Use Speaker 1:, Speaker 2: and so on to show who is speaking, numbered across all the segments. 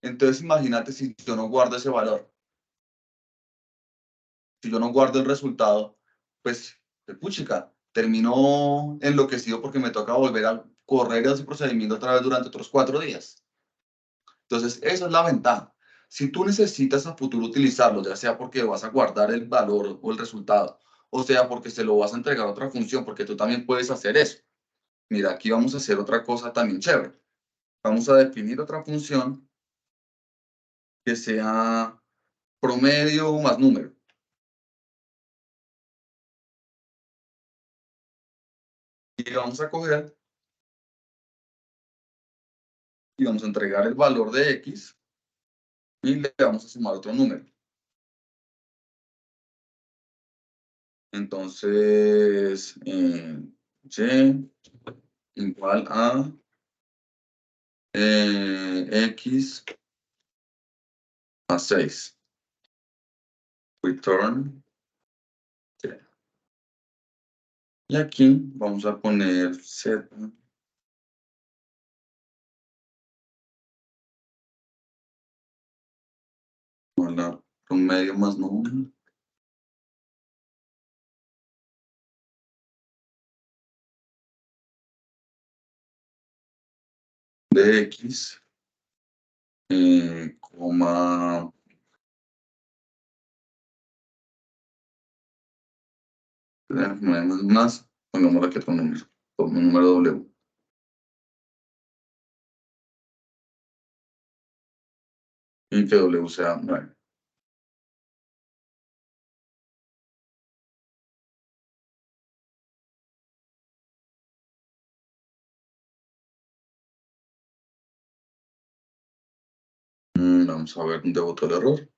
Speaker 1: Entonces imagínate si yo no guardo ese valor. Si yo no guardo el resultado, pues, puchica, termino enloquecido porque me toca volver a correr ese procedimiento otra vez durante otros 4 días. Entonces, esa es la ventaja. Si tú necesitas a futuro utilizarlo, ya sea porque vas a guardar el valor o el resultado, o sea porque se lo vas a entregar a otra función, porque tú también puedes hacer eso. Mira, aquí vamos a hacer otra cosa también chévere. Vamos a definir otra función que sea promedio más número. Y vamos a coger y vamos a entregar el valor de X y le vamos a sumar otro número. Entonces, Y igual a X a 6. Return. Y aquí vamos a poner Z. Hola, promedio más número. De X, coma, más, pongamos aquí otro número W. Y que W sea 9. Vamos a ver dónde botó el error.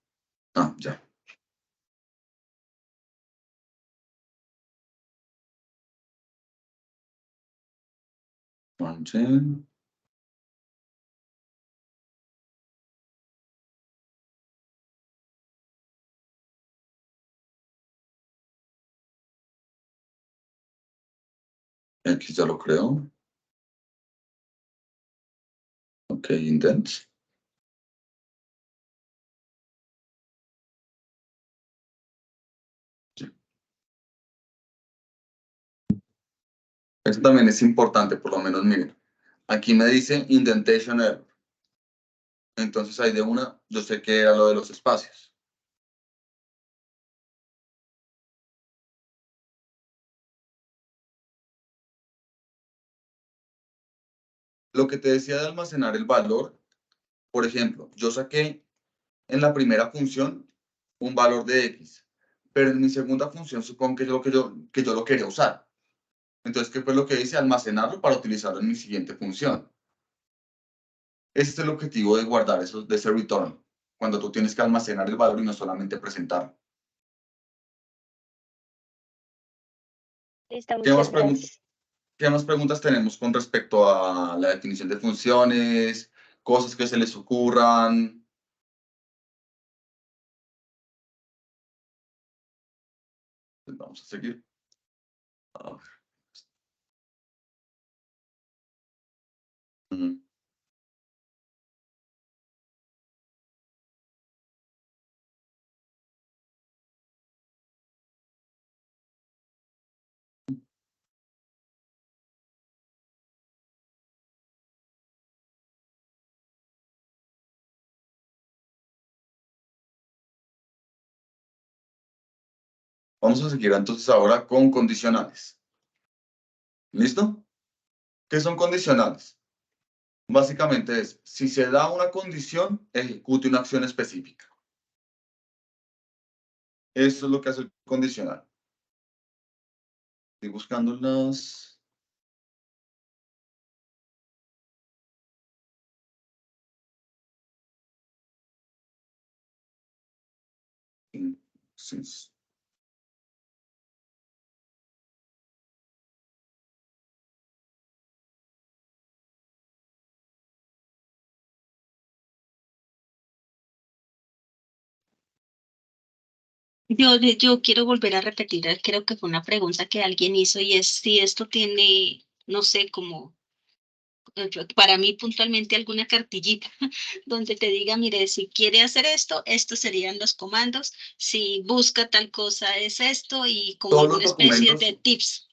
Speaker 1: Ah, ya. Entonces, X ya lo creo. Ok, indent. Eso también es importante, por lo menos, miren. Aquí me dice indentation error. Entonces ahí de una, yo sé que era lo de los espacios. Lo que te decía de almacenar el valor, por ejemplo, yo saqué en la primera función un valor de X, pero en mi segunda función supongo que yo lo quería usar. Entonces, ¿qué fue lo que hice? Almacenarlo para utilizarlo en mi siguiente función. Ese es el objetivo de guardar eso, de ese return, cuando tú tienes que almacenar el valor y no solamente presentarlo.
Speaker 2: Listo,
Speaker 1: ¿Qué más
Speaker 2: muchas gracias.
Speaker 1: ¿Qué más preguntas tenemos con respecto a la definición de funciones, cosas que se les ocurran? Pues vamos a seguir. A ver. Ujú. Vamos a seguir entonces ahora con condicionales. ¿Listo? ¿Qué son condicionales? Básicamente es, si se da una condición, ejecute una acción específica. Eso es lo que hace el condicional. Estoy buscando las... Sí.
Speaker 2: Yo quiero volver a repetir, creo que fue una pregunta que alguien hizo y es si esto tiene, no sé, como para mí puntualmente alguna cartillita donde te diga, mire, si quiere hacer esto, estos serían los comandos, si busca tal cosa es esto y como
Speaker 1: Todos los
Speaker 2: alguna especie de
Speaker 1: documentos,
Speaker 2: tips.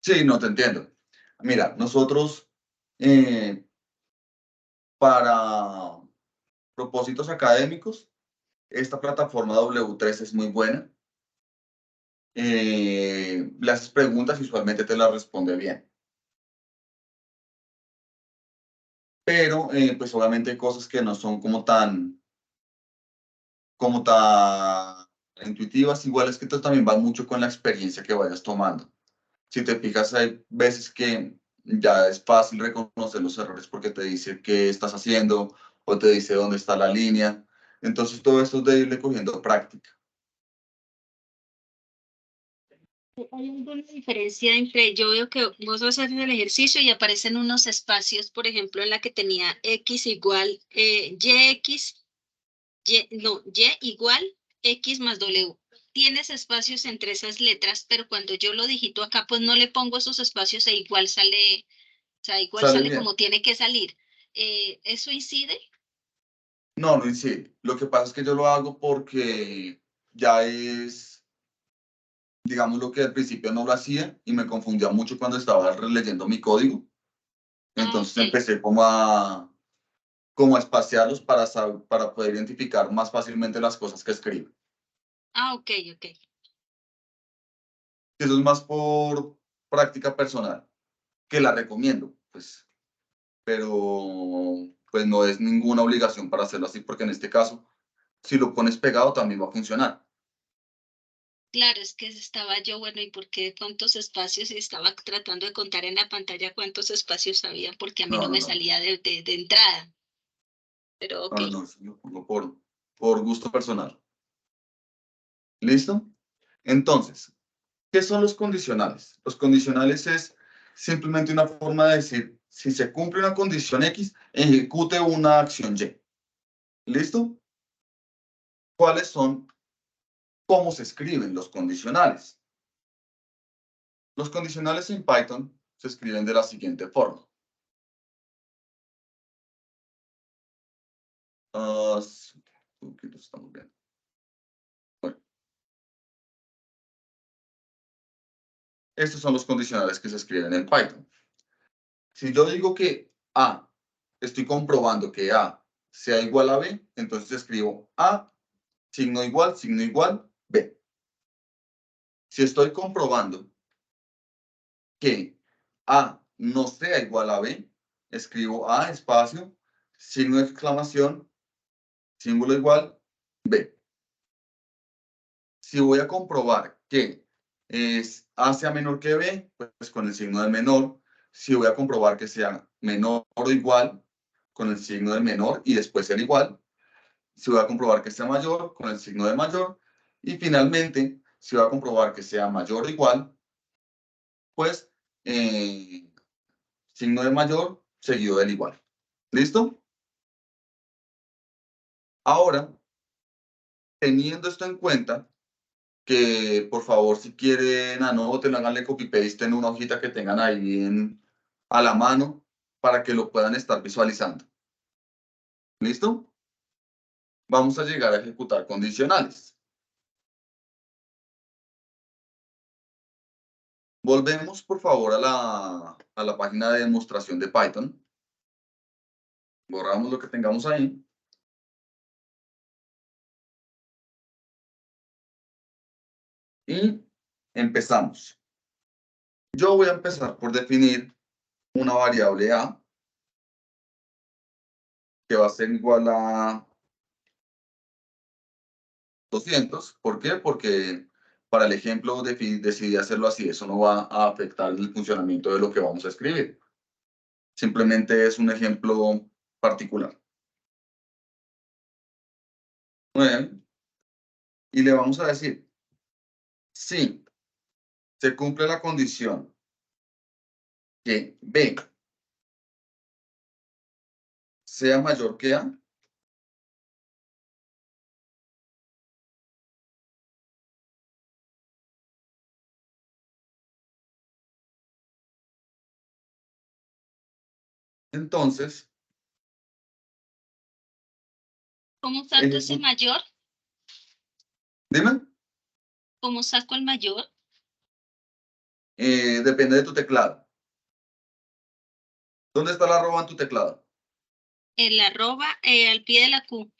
Speaker 1: sí, no te entiendo. Mira, nosotros eh, para propósitos académicos, esta plataforma W3 es muy buena. Le haces preguntas y usualmente te las responde bien. Pero, pues obviamente hay cosas que no son como tan intuitivas. Igual es que esto también va mucho con la experiencia que vayas tomando. Si te fijas, hay veces que ya es fácil reconocer los errores porque te dice qué estás haciendo o te dice dónde está la línea. Entonces, todo esto es de irle cogiendo práctica.
Speaker 2: ¿Hay alguna diferencia entre, yo veo que vos vas a hacer el ejercicio y aparecen unos espacios, por ejemplo, en la que tenía x igual yx, no, y igual x más w? Tienes espacios entre esas letras, pero cuando yo lo digito acá, pues no le pongo esos espacios e igual sale, o sea, igual
Speaker 1: ¿Sale
Speaker 2: sale
Speaker 1: bien?
Speaker 2: como tiene que salir. ¿Eso incide?
Speaker 1: No, no incide. Lo que pasa es que yo lo hago porque ya es, digamos, lo que al principio no lo hacía y me confundía mucho cuando estaba releyendo mi código.
Speaker 2: Ah,
Speaker 1: Entonces
Speaker 2: ok.
Speaker 1: empecé como a espaciarlos para poder identificar más fácilmente las cosas que escribo.
Speaker 2: Ah, ok, ok.
Speaker 1: Eso es más por práctica personal, que la recomiendo, pues, pero pues no es ninguna obligación para hacerlo así, porque en este caso, si lo pones pegado también va a funcionar.
Speaker 2: Claro, es que estaba yo, bueno, ¿y por qué cuántos espacios? Y estaba tratando de contar en la pantalla cuántos espacios había, porque a mí
Speaker 1: No,
Speaker 2: no
Speaker 1: no,
Speaker 2: me
Speaker 1: no,
Speaker 2: salía de entrada. Pero ok.
Speaker 1: no, no, no, eso lo pongo por gusto personal. ¿Listo? Entonces, ¿qué son los condicionales? Los condicionales es simplemente una forma de decir, si se cumple una condición X, ejecute una acción Y. ¿Listo? ¿Cuáles son? ¿Cómo se escriben los condicionales? Los condicionales en Python se escriben de la siguiente forma. Sí, aquí lo estamos viendo. Bueno, estos son los condicionales que se escriben en Python. Si yo digo que A, estoy comprobando que A sea igual a B, entonces escribo A, signo igual, B. Si estoy comprobando que A no sea igual a B, escribo A espacio, signo de exclamación, símbolo igual, B. Si voy a comprobar que A sea menor que B, pues con el signo de menor. Si voy a comprobar que sea menor o igual, con el signo de menor y después el igual. Si voy a comprobar que sea mayor, con el signo de mayor. Y finalmente, si voy a comprobar que sea mayor o igual, pues signo de mayor seguido del igual. ¿Listo? Ahora, teniendo esto en cuenta, que por favor, si quieren, anoten, háganle copy-paste en una hojita que tengan ahí a la mano para que lo puedan estar visualizando. ¿Listo? Vamos a llegar a ejecutar condicionales. Volvemos, por favor, a la página de demostración de Python. Borramos lo que tengamos ahí. Y empezamos. Yo voy a empezar por definir una variable A que va a ser igual a 200. ¿Por qué? Porque para el ejemplo decidí hacerlo así. Eso no va a afectar el funcionamiento de lo que vamos a escribir. Simplemente es un ejemplo particular. Muy bien. Y le vamos a decir, si se cumple la condición que B sea mayor que A, Entonces,
Speaker 2: ¿Cómo saco ese mayor?
Speaker 1: dime.
Speaker 2: ¿Cómo saco el mayor?
Speaker 1: Depende de tu teclado. ¿Dónde está la arroba en tu teclado?
Speaker 2: El arroba al pie de la Q.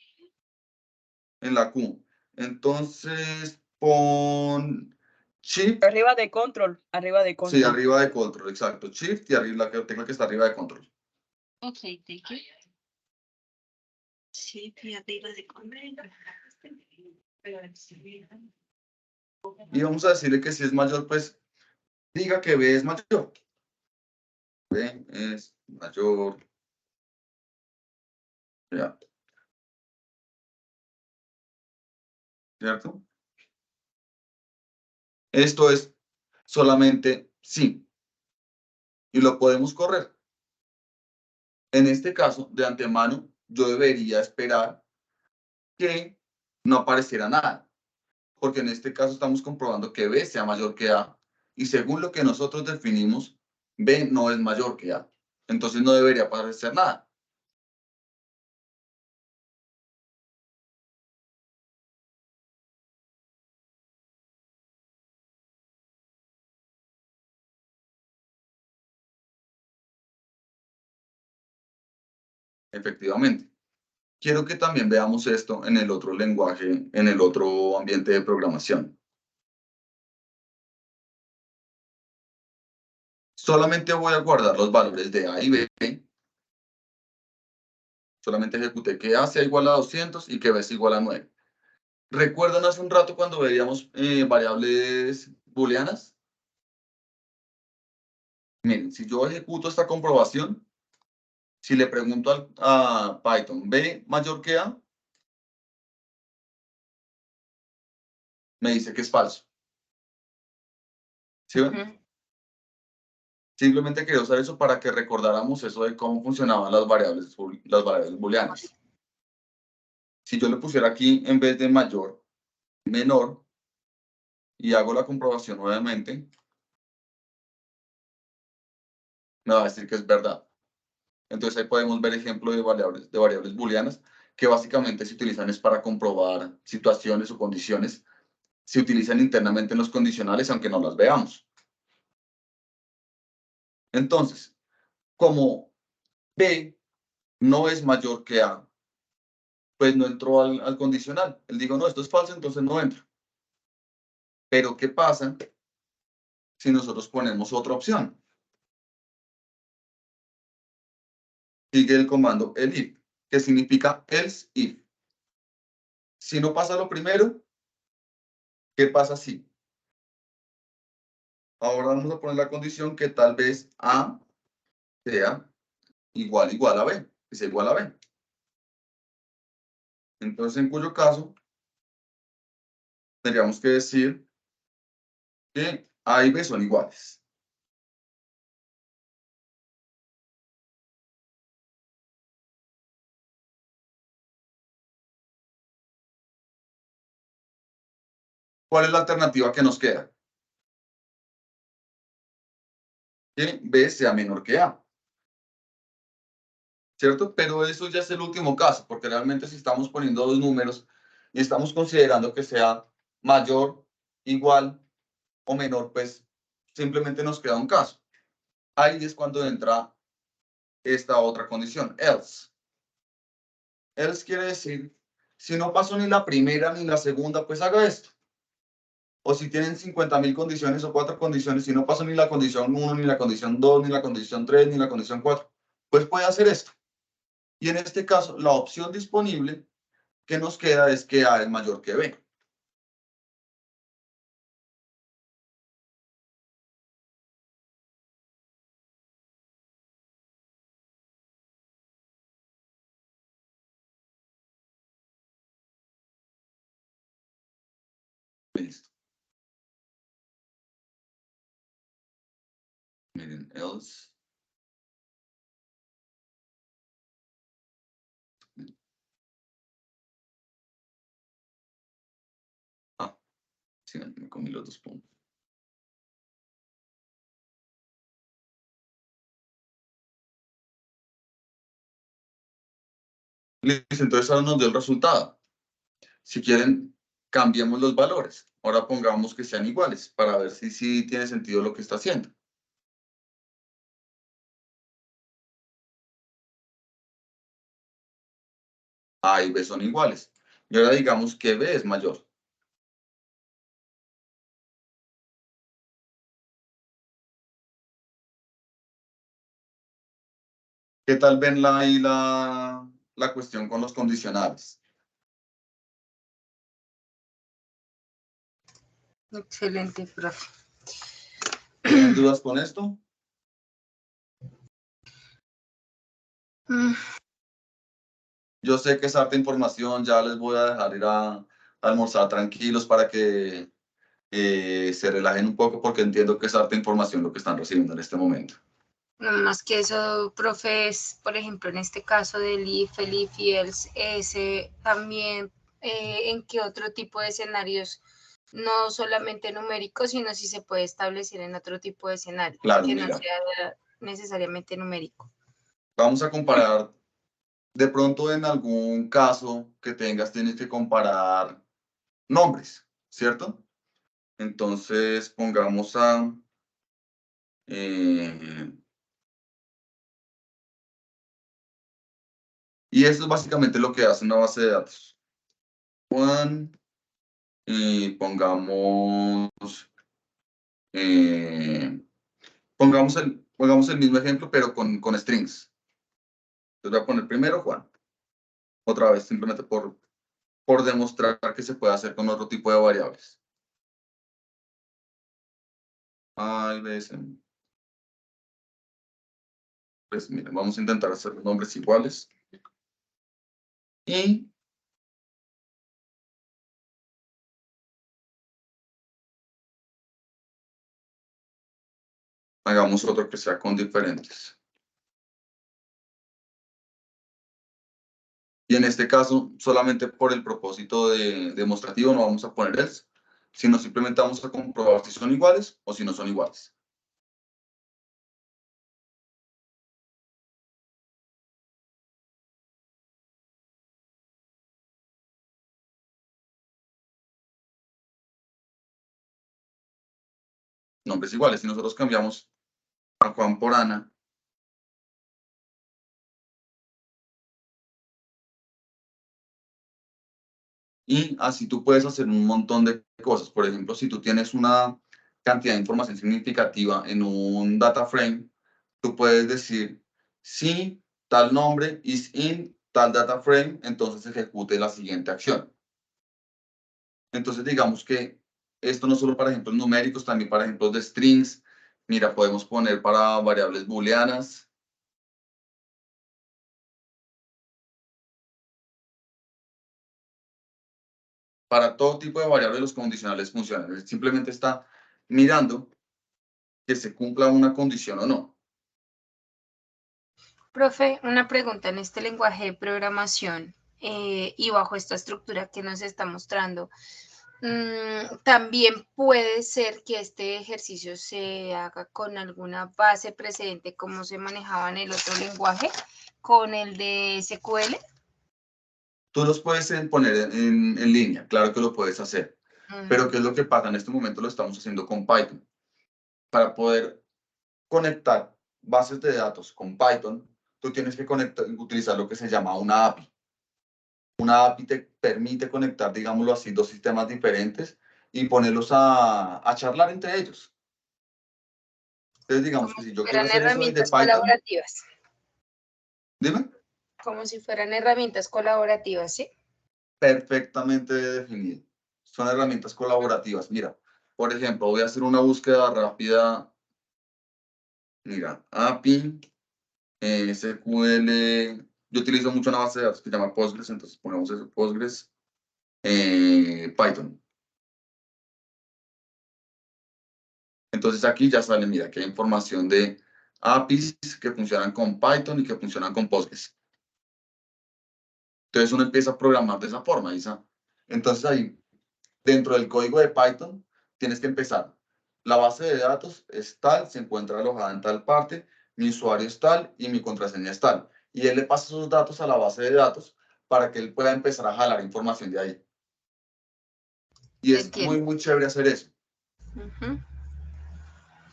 Speaker 1: En la Q. Entonces, pon Shift.
Speaker 3: Arriba de control, arriba de
Speaker 1: Sí,
Speaker 3: control.
Speaker 1: arriba de control, exacto. Shift y arriba la tecla que está arriba de control.
Speaker 2: Ok, thank you. Sí, y arriba de control.
Speaker 1: Y vamos a decirle que si es mayor, pues diga que B es mayor. B es mayor. Ya. ¿Cierto? Esto es solamente sí. Y lo podemos correr. En este caso, de antemano, yo debería esperar que no apareciera nada. Porque en este caso estamos comprobando que B sea mayor que A. Y según lo que nosotros definimos, B no es mayor que A. Entonces no debería aparecer nada. Efectivamente. Quiero que también veamos esto en el otro lenguaje, en el otro ambiente de programación. Solamente voy a guardar los valores de A y B. Solamente ejecuté que A sea igual a 200 y que B sea igual a 9. ¿Recuerdan hace un rato cuando veíamos variables booleanas? Miren, si yo ejecuto esta comprobación, si le pregunto a Python, ¿B mayor que A? Me dice que es falso. ¿Sí ven? Simplemente quería usar eso para que recordáramos eso de cómo funcionaban las variables booleanas. Si yo le pusiera aquí, en vez de mayor, menor, y hago la comprobación nuevamente, me va a decir que es verdad. Entonces ahí podemos ver ejemplos de variables booleanas que básicamente se utilizan es para comprobar situaciones o condiciones. Se utilizan internamente en los condicionales, aunque no las veamos. Entonces, como B no es mayor que A, pues no entró al condicional. Él dijo, no, esto es falso, entonces no entra. Pero, ¿qué pasa si nosotros ponemos otra opción? Sigue el comando elif, que significa else if. Si no pasa lo primero, ¿qué pasa si? Ahora vamos a poner la condición que tal vez A sea igual a B, que sea igual a B. Entonces, en cuyo caso, tendríamos que decir que A y B son iguales. ¿Cuál es la alternativa que nos queda? Que B sea menor que A. ¿Cierto? Pero eso ya es el último caso, porque realmente si estamos poniendo dos números y estamos considerando que sea mayor, igual o menor, pues simplemente nos queda un caso. Ahí es cuando entra esta otra condición, else. Else quiere decir, si no pasó ni la primera ni la segunda, pues haga esto. O si tienen 50.000 condiciones o 4 condiciones, si no pasó ni la condición 1, ni la condición 2, ni la condición 3, ni la condición 4, pues puede hacer esto. Y en este caso, la opción disponible que nos queda es que A es mayor que B. Listo. Miren, else. Ah, sí, me comí los dos puntos. Listo, entonces ahora nos dio el resultado. Si quieren, cambiamos los valores. Ahora pongamos que sean iguales para ver si tiene sentido lo que está haciendo. A y B son iguales. Y ahora digamos que B es mayor. ¿Qué tal ven ahí la cuestión con los condicionales?
Speaker 2: Excelente, profe.
Speaker 1: ¿Tienen dudas con esto? Yo sé que es harta información, ya les voy a dejar ir a almorzar tranquilos para que se relajen un poco porque entiendo que es harta información lo que están recibiendo en este momento.
Speaker 2: No más que eso, profe, es, por ejemplo, en este caso del if, el if y el ese, también en qué otro tipo de escenarios, no solamente numéricos, sino si se puede establecer en otro tipo de escenario,
Speaker 1: Claro,
Speaker 2: que no
Speaker 1: mira,
Speaker 2: sea necesariamente numérico.
Speaker 1: vamos a comparar, de pronto en algún caso que tengas, tienes que comparar nombres, ¿cierto? Entonces pongamos a... y eso es básicamente lo que hace una base de datos. Juan, y pongamos, pongamos el mismo ejemplo, pero con strings. Entonces voy a poner primero Juan, otra vez, simplemente por demostrar que se puede hacer con otro tipo de variables. A y B, pues miren, vamos a intentar hacer los nombres iguales. Y hagamos otro que sea con diferentes. Y en este caso, solamente por el propósito demostrativo, no vamos a poner else, sino simplemente vamos a comprobar si son iguales o si no son iguales. Nombres iguales. Si nosotros cambiamos a Juan por Ana, y así tú puedes hacer un montón de cosas. Por ejemplo, si tú tienes una cantidad de información significativa en un data frame, tú puedes decir si tal nombre is in tal data frame, entonces ejecute la siguiente acción. Entonces, digamos que esto no solo para ejemplos numéricos, también para ejemplos de strings. Mira, podemos poner para variables booleanas. Para todo tipo de variables los condicionales funcionan. Simplemente está mirando que se cumpla una condición o no.
Speaker 2: Profe, una pregunta en este lenguaje de programación y bajo esta estructura que nos está mostrando. También puede ser que este ejercicio se haga con alguna base precedente como se manejaba en el otro lenguaje, con el de SQL.
Speaker 1: Tú los puedes poner en línea, claro que lo puedes hacer. Pero ¿qué es lo que pasa? En este momento lo estamos haciendo con Python. Para poder conectar bases de datos con Python, tú tienes que utilizar lo que se llama una API. Una API te permite conectar, digámoslo así, dos sistemas diferentes y ponerlos a charlar entre ellos. Entonces, digamos
Speaker 2: Como
Speaker 1: que si
Speaker 2: si
Speaker 1: yo quiero
Speaker 2: fueran
Speaker 1: hacer eso desde
Speaker 2: herramientas
Speaker 1: Python,
Speaker 2: colaborativas.
Speaker 1: dime,
Speaker 2: Como si fueran herramientas colaborativas, ¿sí?
Speaker 1: perfectamente definido. Son herramientas colaborativas. Mira, por ejemplo, voy a hacer una búsqueda rápida. Mira, API, SQL. Yo utilizo mucho una base de datos que se llama Postgres, entonces ponemos eso, Postgres, Python. Entonces aquí ya sale, mira, que hay información de APIs que funcionan con Python y que funcionan con Postgres. Entonces uno empieza a programar de esa forma, Isa. Entonces ahí, dentro del código de Python, tienes que empezar. La base de datos es tal, se encuentra alojada en tal parte, mi usuario es tal y mi contraseña es tal. Y él le pasa esos datos a la base de datos para que él pueda empezar a jalar información de ahí. Y es
Speaker 2: Entiendo.
Speaker 1: muy chévere hacer eso.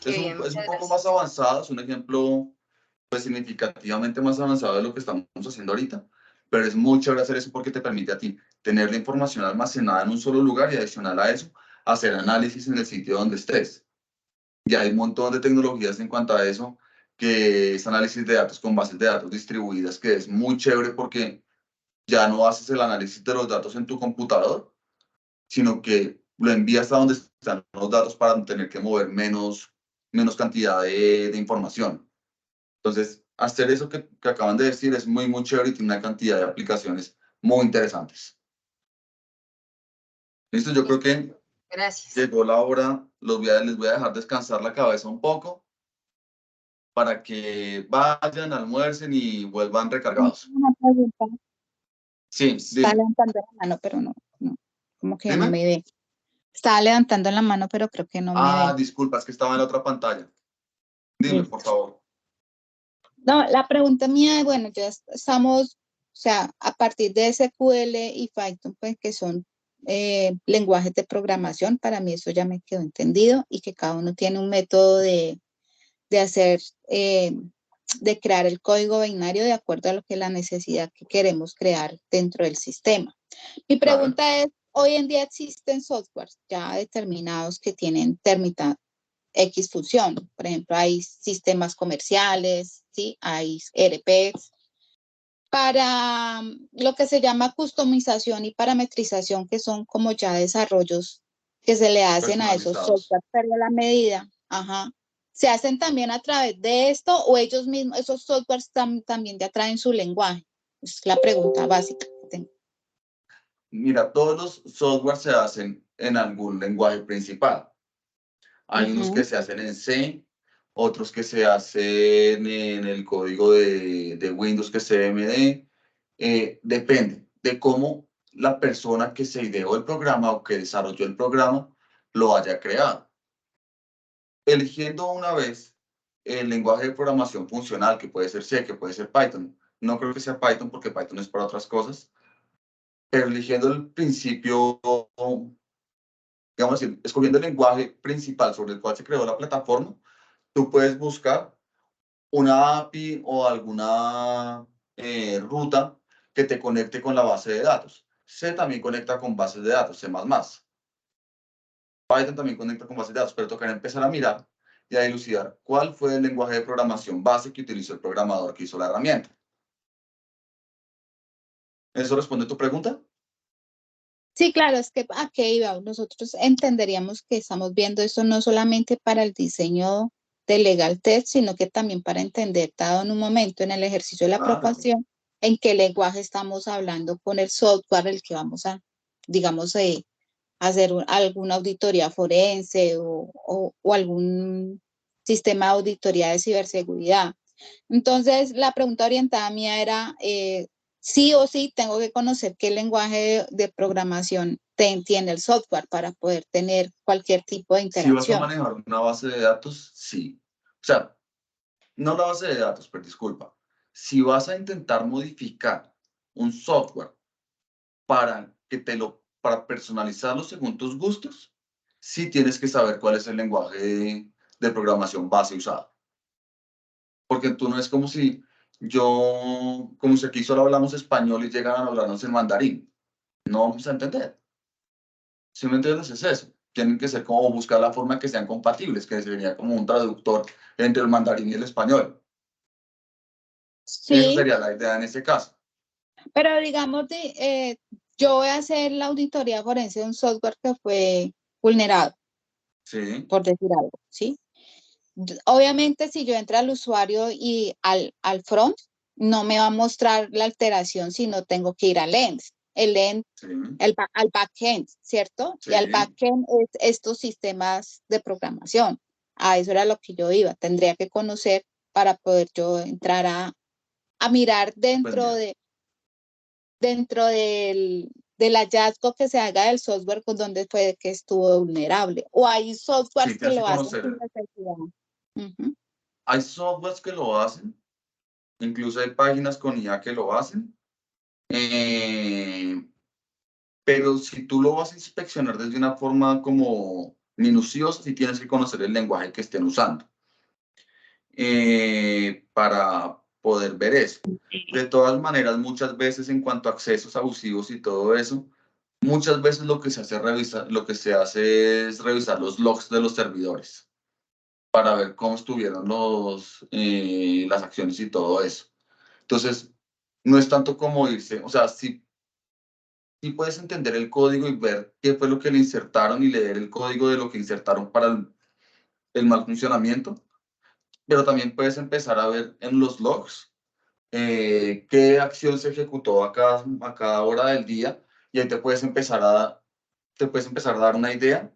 Speaker 2: Qué bien,
Speaker 1: Es
Speaker 2: muchas
Speaker 1: un poco
Speaker 2: gracias.
Speaker 1: más avanzado, es un ejemplo pues significativamente más avanzado de lo que estamos haciendo ahorita, pero es muy chévere hacer eso porque te permite a ti tener la información almacenada en un solo lugar y adicional a eso, hacer análisis en el sitio donde estés. Y hay un montón de tecnologías en cuanto a eso, que es análisis de datos con bases de datos distribuidas, que es muy chévere porque ya no haces el análisis de los datos en tu computador, sino que lo envías a donde están los datos para no tener que mover menos cantidad de información. Entonces, hacer eso que acaban de decir es muy chévere y tiene una cantidad de aplicaciones muy interesantes. Listo, yo creo que
Speaker 2: Gracias.
Speaker 1: llegó la hora, les voy a dejar descansar la cabeza un poco para que vayan, almuercen y vuelvan recargados.
Speaker 3: Una pregunta.
Speaker 1: Sí,
Speaker 3: Está
Speaker 1: dime.
Speaker 3: levantando la mano, pero no, como que no
Speaker 1: Dime.
Speaker 3: me ve. Estaba levantando la mano, pero creo que no me ve.
Speaker 1: Disculpa, es que estaba en la otra pantalla. Dime, por
Speaker 3: Listo.
Speaker 1: favor.
Speaker 3: No, la pregunta mía es, bueno, ya estamos, o sea, a partir de SQL y Python, pues que son lenguajes de programación, para mí eso ya me quedó entendido y que cada uno tiene un método de hacer, de crear el código binario de acuerdo a lo que la necesidad que queremos crear dentro del sistema. Mi pregunta es, hoy en día existen softwares ya determinados que tienen X función. Por ejemplo, hay sistemas comerciales, ¿sí? Hay ERPs. Para lo que se llama customización y parametrización, que son como ya desarrollos que se le hacen a esos softwares, pero a la medida, ajá, ¿se hacen también a través de esto o ellos mismos, esos softwares también ya traen su lenguaje? Es la pregunta básica que tengo.
Speaker 1: Mira, todos los softwares se hacen en algún lenguaje principal. Hay unos que se hacen en C, otros que se hacen en el código de Windows, que es CMD. Depende de cómo la persona que se ideó el programa o que desarrolló el programa lo haya creado. Eligiendo una vez el lenguaje de programación funcional, que puede ser C, que puede ser Python. No creo que sea Python porque Python es para otras cosas, pero eligiendo el principio, digamos así, escogiendo el lenguaje principal sobre el cual se creó la plataforma, tú puedes buscar una API o alguna ruta que te conecte con la base de datos. C también conecta con bases de datos, C++. Python también conecta con bases de datos, pero tocará empezar a mirar y a dilucidar cuál fue el lenguaje de programación base que utilizó el programador que hizo la herramienta. ¿Eso responde a tu pregunta?
Speaker 3: Sí, claro, es que a qué iba. Nosotros entenderíamos que estamos viendo eso no solamente para el diseño de Legal Test, sino que también para entender, dado en un momento en el ejercicio de la profesión, en qué lenguaje estamos hablando con el software, el que vamos a, digamos, hacer alguna auditoría forense o algún sistema de auditoría de ciberseguridad. Entonces, la pregunta orientada mía era, sí o sí tengo que conocer qué lenguaje de programación tiene el software para poder tener cualquier tipo de
Speaker 1: Si vas a
Speaker 3: interacción.
Speaker 1: manejar una base de datos, sí. O sea, no la base de datos, pero disculpa. Si vas a intentar modificar un software para personalizarlo según tus gustos, sí tienes que saber cuál es el lenguaje de programación base usado. Porque tú no es como si aquí solo hablamos español y llegan a hablarnos en mandarín. No vamos a entender. Si me entiendes, es eso. Tienen que ser como buscar la forma que sean compatibles, que sería como un traductor entre el mandarín y el español. Esa
Speaker 3: Sí,
Speaker 1: sería la idea en este caso.
Speaker 3: pero digamos, yo voy a hacer la auditoría forense de un software que fue vulnerado,
Speaker 1: Sí,
Speaker 3: por decir algo, ¿sí? Obviamente, si yo entro al usuario y al front, no me va a mostrar la alteración, sino tengo que ir al end. El end,
Speaker 1: sí,
Speaker 3: al backend, ¿cierto?
Speaker 1: sí.
Speaker 3: Y al backend es estos sistemas de programación. A eso era lo que yo iba. Tendría que conocer para poder yo entrar a mirar
Speaker 1: Pues mira,
Speaker 3: dentro del hallazgo que se haga del software con donde fue que estuvo vulnerable. O hay softwares
Speaker 1: sí,
Speaker 3: que
Speaker 1: tienes que
Speaker 3: lo hacen sin
Speaker 1: conocer.
Speaker 3: necesidad. Uh-huh.
Speaker 1: Hay softwares que lo hacen, incluso hay páginas con IA que lo hacen, Pero si tú lo vas a inspeccionar desde una forma como minuciosa, sí tienes que conocer el lenguaje que estén usando para poder ver eso. De todas maneras, muchas veces en cuanto a accesos abusivos y todo eso, muchas veces lo que se hace es revisar los logs de los servidores para ver cómo estuvieron las acciones y todo eso. Entonces, no es tanto como irse, o sea, sí puedes entender el código y ver qué fue lo que le insertaron y leer el código de lo que insertaron para el mal funcionamiento, pero también puedes empezar a ver en los logs qué acción se ejecutó a cada hora del día y ahí te puedes empezar a dar una idea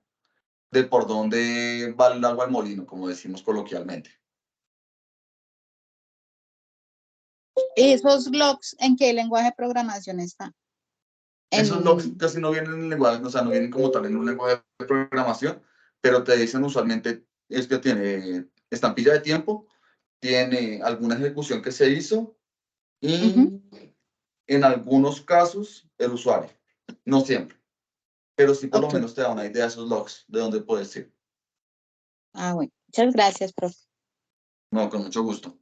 Speaker 1: de por dónde va el agua al molino, como decimos coloquialmente.
Speaker 3: ¿Esos logs en qué lenguaje de programación están?
Speaker 1: Esos logs casi no vienen en lenguaje, o sea, no vienen como tal en un lenguaje de programación, pero te dicen usualmente es que tiene estampilla de tiempo, tiene alguna ejecución que se hizo y en algunos casos el usuario, no siempre, pero sí por lo menos te da una idea de esos logs, de dónde puedes ir.
Speaker 3: Ah, bueno, muchas gracias, profe.
Speaker 1: No, con mucho gusto.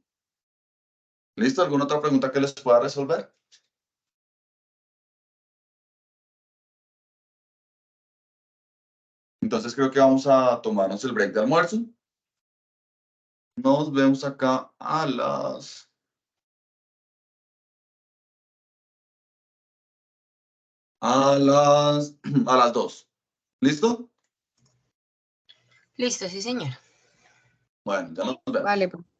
Speaker 1: ¿Listo? ¿Alguna otra pregunta que les pueda resolver? Entonces creo que vamos a tomarnos el break de almuerzo. Nos vemos acá a las 2. ¿Listo?
Speaker 4: Listo, sí, señor.
Speaker 1: Bueno, ya nos vemos.
Speaker 3: Vale, profe.